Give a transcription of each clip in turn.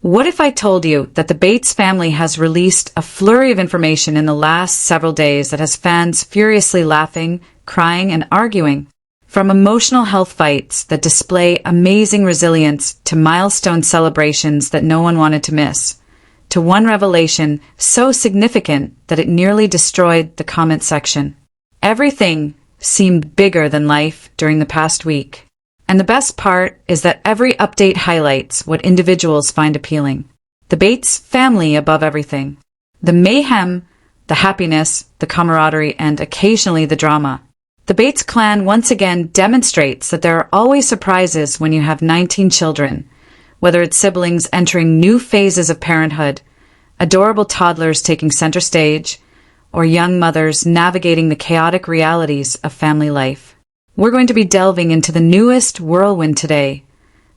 What if I told you that the Bates family has released a flurry of information in the last several days that has fans furiously laughing, crying, and arguing? From emotional health fights that display amazing resilience to milestone celebrations that no one wanted to miss, to one revelation so significant that it nearly destroyed the comment section. Everything seemed bigger than life during the past week. And the best part is that every update highlights what individuals find appealing. The Bates family above everything. The mayhem, the happiness, the camaraderie, and occasionally the drama. The Bates clan once again demonstrates that there are always surprises when you have 19 children, whether it's siblings entering new phases of parenthood, adorable toddlers taking center stage, or young mothers navigating the chaotic realities of family life. We're going to be delving into the newest whirlwind today.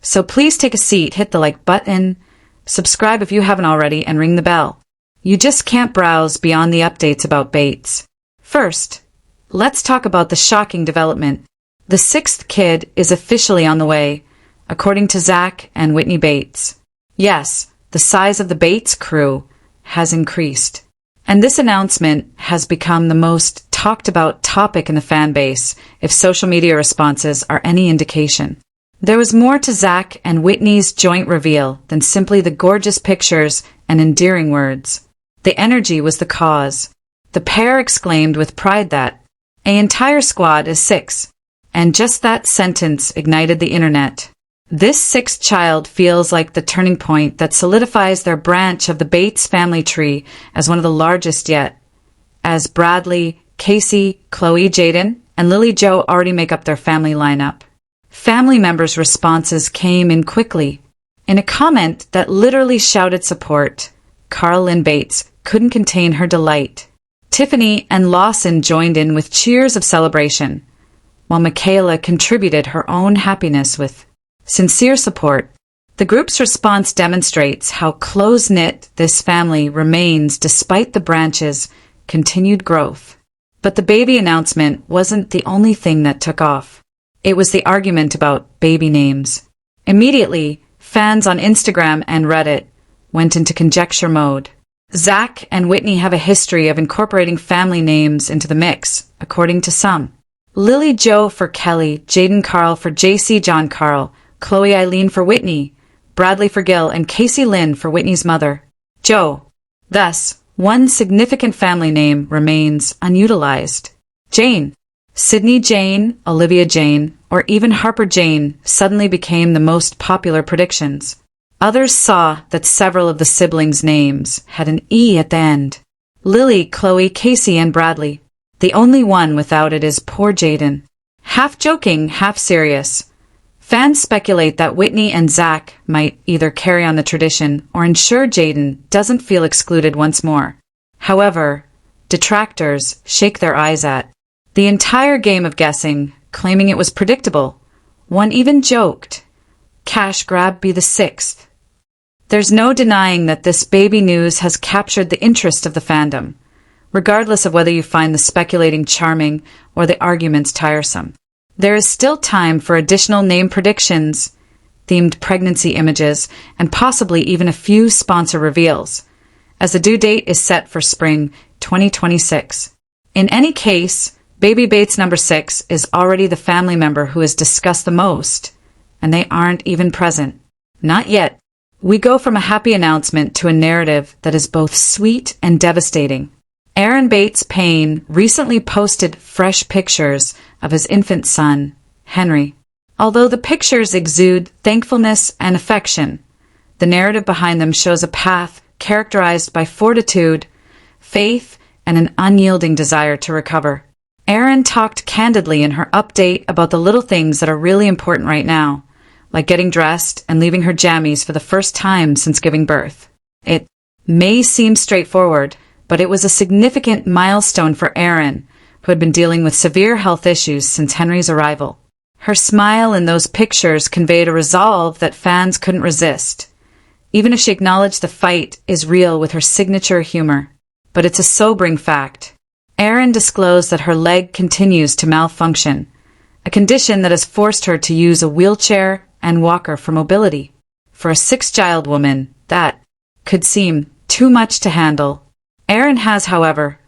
So please take a seat, hit the like button, subscribe if you haven't already, and ring the bell. You just can't browse beyond the updates about Bates. First, let's talk about the shocking development. The sixth kid is officially on the way, according to Zach and Whitney Bates. Yes, the size of the Bates crew has increased. And this announcement has become the most talked about topic in the fan base, if social media responses are any indication. There was more to Zach and Whitney's joint reveal than simply the gorgeous pictures and endearing words. The energy was the cause. The pair exclaimed with pride that an entire squad is 6, and just that sentence ignited the internet. This sixth child feels like the turning point that solidifies their branch of the Bates family tree as one of the largest yet, as Bradley, Casey, Chloe, Jaden, and Lily Jo already make up their family lineup. Family members' responses came in quickly. In a comment that literally shouted support, Carlin Bates couldn't contain her delight. Tiffany and Lawson joined in with cheers of celebration, while Michaela contributed her own happiness with sincere support. The group's response demonstrates how close-knit this family remains despite the branch's continued growth. But the baby announcement wasn't the only thing that took off. It was the argument about baby names. Immediately, fans on Instagram and Reddit went into conjecture mode. Zach and Whitney have a history of incorporating family names into the mix, according to some. Lily Jo for Kelly, Jaden Carl for JC John Carl, Chloe Eileen for Whitney, Bradley for Gil, and Casey Lynn for Whitney's mother, Jo. Thus, one significant family name remains unutilized. Jane. Sydney Jane, Olivia Jane, or even Harper Jane suddenly became the most popular predictions. Others saw that several of the siblings' names had an E at the end. Lily, Chloe, Casey, and Bradley. The only one without it is poor Jaden. Half joking, half serious. Fans speculate that Whitney and Zach might either carry on the tradition or ensure Jaden doesn't feel excluded once more. However, detractors shake their eyes at the entire game of guessing, claiming it was predictable. One even joked, "Cash grab be the 6th." There's no denying that this baby news has captured the interest of the fandom, regardless of whether you find the speculating charming or the arguments tiresome. There is still time for additional name predictions, themed pregnancy images, and possibly even a few sponsor reveals, as the due date is set for spring 2026. In any case, Baby Bates number 6 is already the family member who is discussed the most, and they aren't even present. Not yet. We go from a happy announcement to a narrative that is both sweet and devastating. Erin Bates Paine recently posted fresh pictures of his infant son, Henry. Although the pictures exude thankfulness and affection, the narrative behind them shows a path characterized by fortitude, faith, and an unyielding desire to recover. Erin talked candidly in her update about the little things that are really important right now, like getting dressed and leaving her jammies for the first time since giving birth. It may seem straightforward, but it was a significant milestone for Erin, who had been dealing with severe health issues since Henry's arrival. Her smile in those pictures conveyed a resolve that fans couldn't resist, even if she acknowledged the fight is real with her signature humor. But it's a sobering fact. Erin disclosed that her leg continues to malfunction, a condition that has forced her to use a wheelchair and walker for mobility. For a six-child woman, That could seem too much to handle. Erin has, however,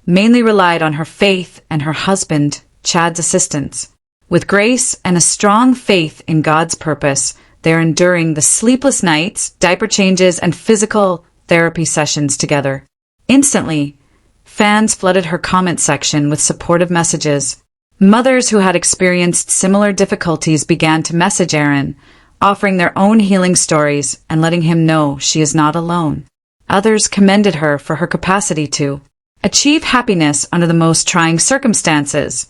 mainly relied on her faith and her husband, Chad's assistance. With grace and a strong faith in God's purpose, they're enduring the sleepless nights, diaper changes, and physical therapy sessions together. Instantly, fans flooded her comment section with supportive messages. Mothers who had experienced similar difficulties began to message Erin, offering their own healing stories and letting him know she is not alone. Others commended her for her capacity to achieve happiness under the most trying circumstances,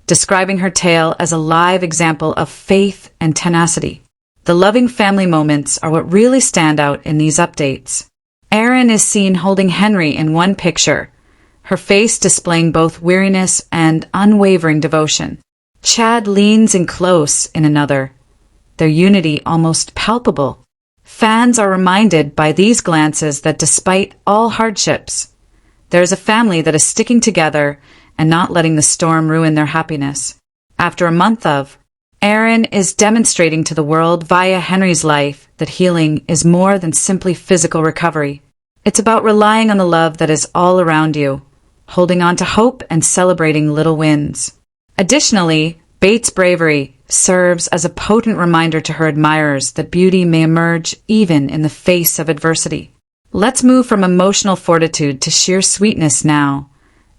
describing her tale as a live example of faith and tenacity. The loving family moments are what really stand out in these updates. Erin is seen holding Henry in one picture, her face displaying both weariness and unwavering devotion. Chad leans in close in another, their unity almost palpable. Fans are reminded by these glances that despite all hardships, there is a family that is sticking together and not letting the storm ruin their happiness. After a month of, Erin is demonstrating to the world via Henry's life that healing is more than simply physical recovery. It's about relying on the love that is all around you, holding on to hope and celebrating little wins. Additionally, Bates' bravery serves as a potent reminder to her admirers that beauty may emerge even in the face of adversity. Let's move from emotional fortitude to sheer sweetness now,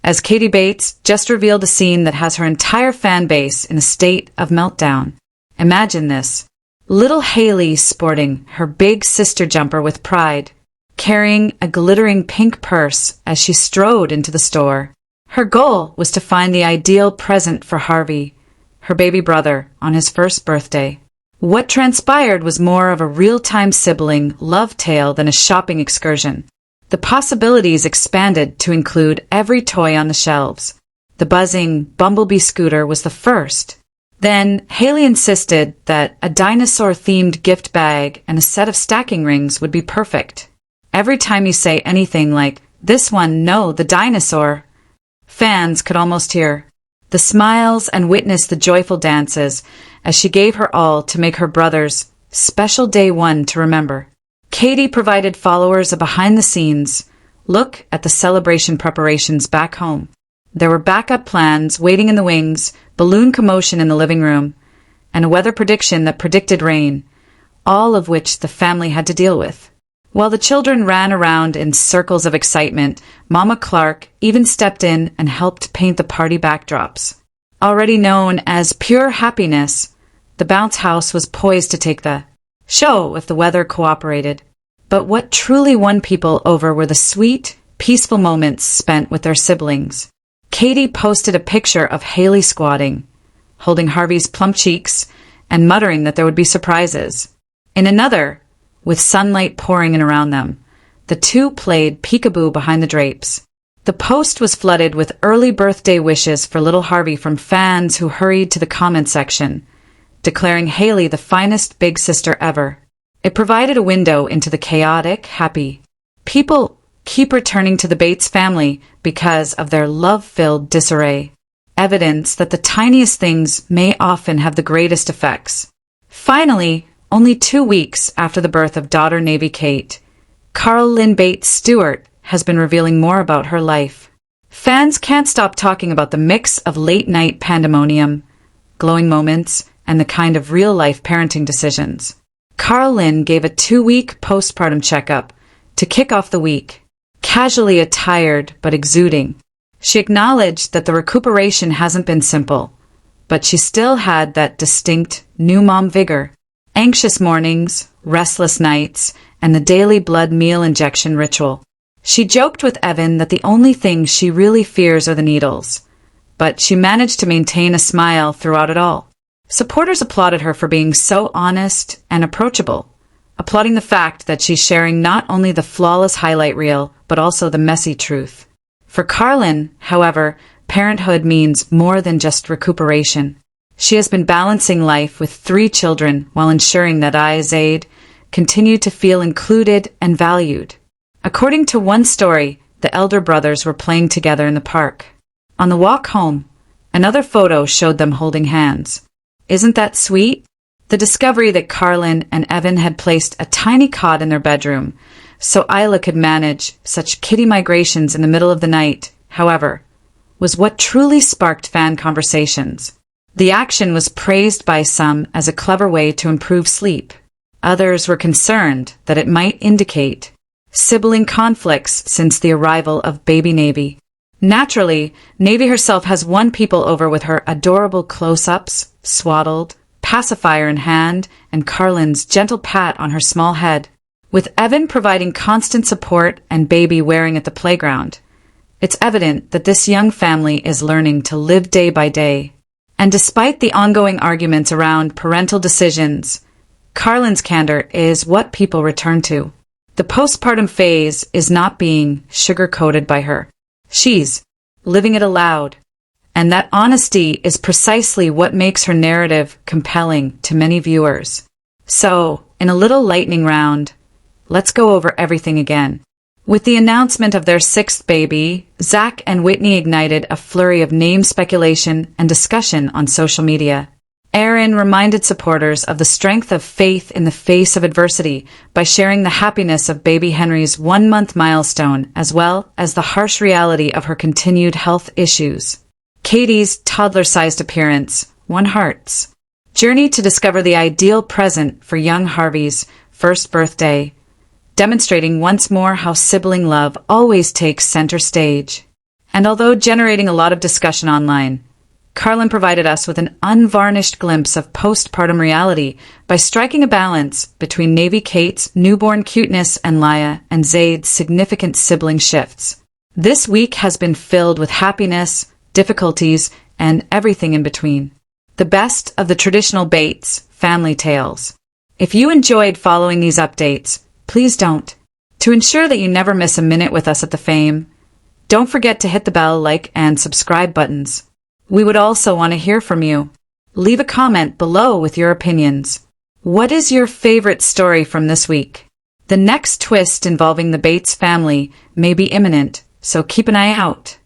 as Katie Bates just revealed a scene that has her entire fan base in a state of meltdown. Imagine this. Little Haley sporting her big sister jumper with pride, carrying a glittering pink purse as she strode into the store. Her goal was to find the ideal present for Harvey, her baby brother, on his first birthday. What transpired was more of a real-time sibling love tale than a shopping excursion. The possibilities expanded to include every toy on the shelves. The buzzing Bumblebee scooter was the first. Then, Haley insisted that a dinosaur-themed gift bag and a set of stacking rings would be perfect. Every time you say anything like, "This one, no, the dinosaur," fans could almost hear the smiles and witness the joyful dances as she gave her all to make her brother's special day one to remember. Katie provided followers a behind-the-scenes look at the celebration preparations back home. There were backup plans waiting in the wings, balloon commotion in the living room, and a weather prediction that predicted rain, all of which the family had to deal with. While the children ran around in circles of excitement, Mama Clark even stepped in and helped paint the party backdrops. Already known as pure happiness, the bounce house was poised to take the show if the weather cooperated. But what truly won people over were the sweet, peaceful moments spent with their siblings. Katie posted a picture of Haley squatting, holding Harvey's plump cheeks and muttering that there would be surprises. In another, with sunlight pouring in around them, the two played peekaboo behind the drapes. The post was flooded with early birthday wishes for little Harvey from fans who hurried to the comment section, declaring Haley the finest big sister ever. It provided a window into the chaotic, happy. People keep returning to the Bates family because of their love-filled disarray, evidence that the tiniest things may often have the greatest effects. Finally, only 2 weeks after the birth of daughter Navy Kate, Carlin Bates Stewart has been revealing more about her life. Fans can't stop talking about the mix of late-night pandemonium, glowing moments, and the kind of real-life parenting decisions. Carlin gave a 2-week postpartum checkup to kick off the week, casually attired but exuding. She acknowledged that the recuperation hasn't been simple, but she still had that distinct new mom vigor. Anxious mornings, restless nights, and the daily blood meal injection ritual. She joked with Evan that the only thing she really fears are the needles, but she managed to maintain a smile throughout it all. Supporters applauded her for being so honest and approachable, applauding the fact that she's sharing not only the flawless highlight reel, but also the messy truth. For Carlin, however, parenthood means more than just recuperation. She has been balancing life with 3 children while ensuring that Zaid continue to feel included and valued. According to one story, the elder brothers were playing together in the park. On the walk home, another photo showed them holding hands. Isn't that sweet? The discovery that Carlin and Evan had placed a tiny cot in their bedroom so Isla could manage such kitty migrations in the middle of the night, however, was what truly sparked fan conversations. The action was praised by some as a clever way to improve sleep. Others were concerned that it might indicate sibling conflicts since the arrival of baby Navy. Naturally, Navy herself has won people over with her adorable close-ups, swaddled, pacifier in hand, and Carlin's gentle pat on her small head. With Evan providing constant support and baby wearing at the playground, it's evident that this young family is learning to live day by day. And despite the ongoing arguments around parental decisions, Carlin's candor is what people return to. The postpartum phase is not being sugar-coated by her. She's living it aloud. And that honesty is precisely what makes her narrative compelling to many viewers. So, in a little lightning round, let's go over everything again. With the announcement of their sixth baby, Zach and Whitney ignited a flurry of name speculation and discussion on social media. Erin reminded supporters of the strength of faith in the face of adversity by sharing the happiness of baby Henry's 1-month milestone, as well as the harsh reality of her continued health issues. Katie's toddler-sized appearance won hearts. Journey to discover the ideal present for young Harvey's first birthday, demonstrating once more how sibling love always takes center stage. And although generating a lot of discussion online, Carlin provided us with an unvarnished glimpse of postpartum reality by striking a balance between Navy Kate's newborn cuteness and Laya and Zayd's significant sibling shifts. This week has been filled with happiness, difficulties, and everything in between. The best of the traditional Bates family tales. If you enjoyed following these updates, please don't. To ensure that you never miss a minute with us at the Fame, don't forget to hit the bell, like, and subscribe buttons. We would also want to hear from you. Leave a comment below with your opinions. What is your favorite story from this week? The next twist involving the Bates family may be imminent, so keep an eye out.